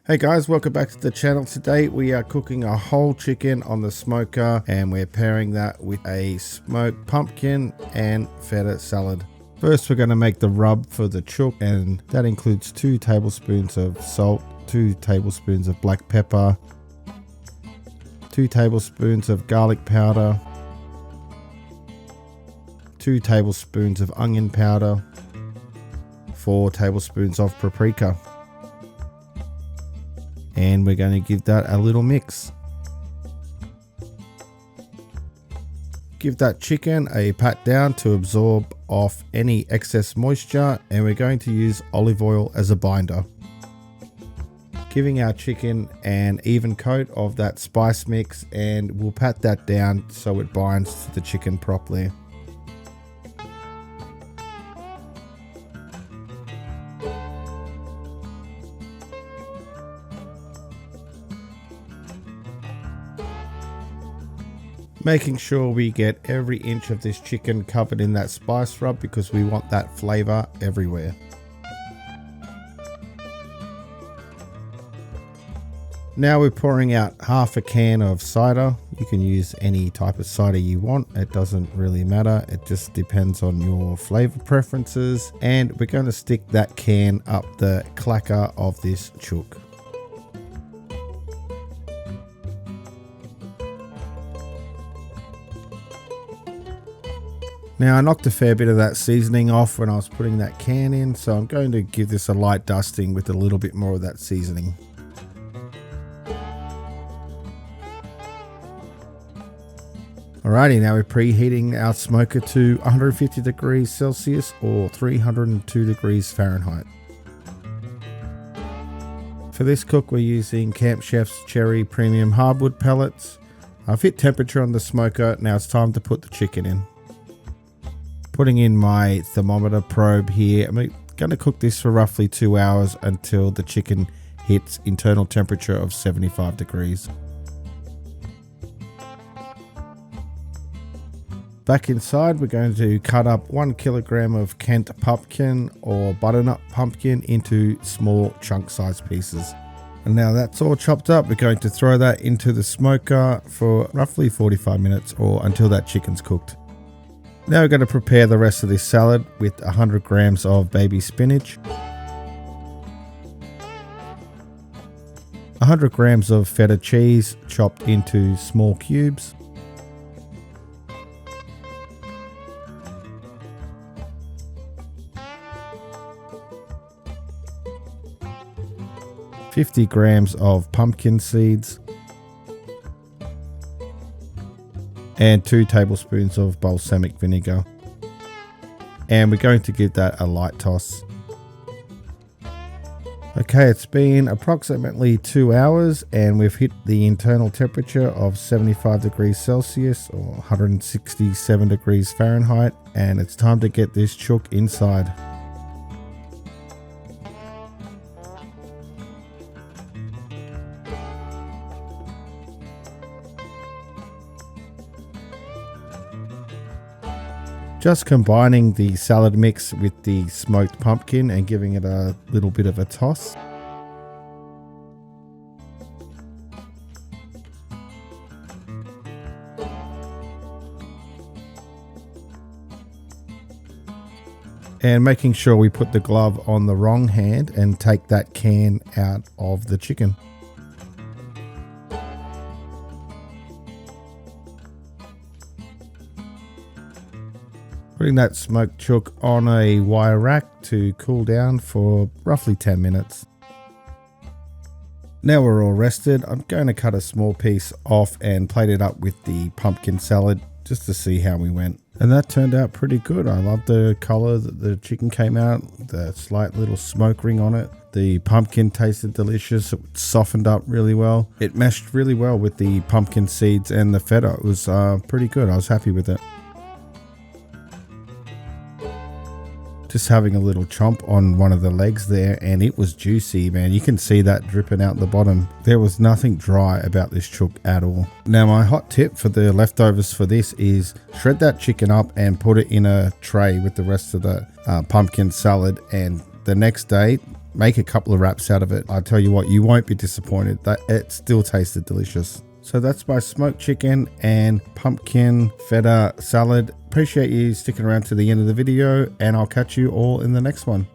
Hey guys, welcome back to the channel. Today we are cooking a whole chicken on the smoker and we're pairing that with a smoked pumpkin and feta salad. First we're going to make the rub for the chook, and that includes 2 tablespoons of salt, 2 tablespoons of black pepper, 2 tablespoons of garlic powder, 2 tablespoons of onion powder, 4 tablespoons of paprika. And we're going to give that a little mix. Give that chicken a pat down to absorb off any excess moisture, and we're going to use olive oil as a binder. Giving our chicken an even coat of that spice mix, and we'll pat that down so it binds to the chicken properly. Making sure we get every inch of this chicken covered in that spice rub because we want that flavor everywhere. Now we're pouring out half a can of cider. You can use any type of cider you want. It doesn't really matter. It just depends on your flavor preferences. And we're going to stick that can up the clacker of this chook. Now I knocked a fair bit of that seasoning off when I was putting that can in, so I'm going to give this a light dusting with a little bit more of that seasoning. Alrighty, now we're preheating our smoker to 150 degrees Celsius or 302 degrees Fahrenheit. For this cook we're using Camp Chef's Cherry Premium Hardwood pellets. I've hit temperature on the smoker, now it's time to put the chicken in. Putting in my thermometer probe here. I'm going to cook this for roughly 2 hours until the chicken hits internal temperature of 75 degrees. Back inside, we're going to cut up 1 kilogram of Kent pumpkin or butternut pumpkin into small chunk sized pieces. And now that's all chopped up, we're going to throw that into the smoker for roughly 45 minutes or until that chicken's cooked. Now we're going to prepare the rest of this salad with 100 grams of baby spinach, 100 grams of feta cheese chopped into small cubes, $50 grams of pumpkin seeds, and 2 tablespoons of balsamic vinegar. And we're going to give that a light toss. Okay, it's been approximately 2 hours and we've hit the internal temperature of 75 degrees Celsius or 167 degrees Fahrenheit, and it's time to get this chook inside. Just combining the salad mix with the smoked pumpkin and giving it a little bit of a toss. And making sure we put the glove on the wrong hand and take that can out of the chicken. Putting that smoked chook on a wire rack to cool down for roughly 10 minutes. Now we're all rested, I'm going to cut a small piece off and plate it up with the pumpkin salad just to see how we went. And that turned out pretty good. I love the color that the chicken came out, the slight little smoke ring on it. The pumpkin tasted delicious, it softened up really well. It meshed really well with the pumpkin seeds and the feta. It was pretty good, I was happy with it. Just having a little chomp on one of the legs there, and it was juicy, man. You can see that dripping out the bottom. There was nothing dry about this chook at all. Now my hot tip for the leftovers for this is shred that chicken up and put it in a tray with the rest of the pumpkin salad, and the next day make a couple of wraps out of it. I tell you what, you won't be disappointed. That it still tasted delicious. So that's my smoked chicken and pumpkin feta salad. Appreciate you sticking around to the end of the video, and I'll catch you all in the next one.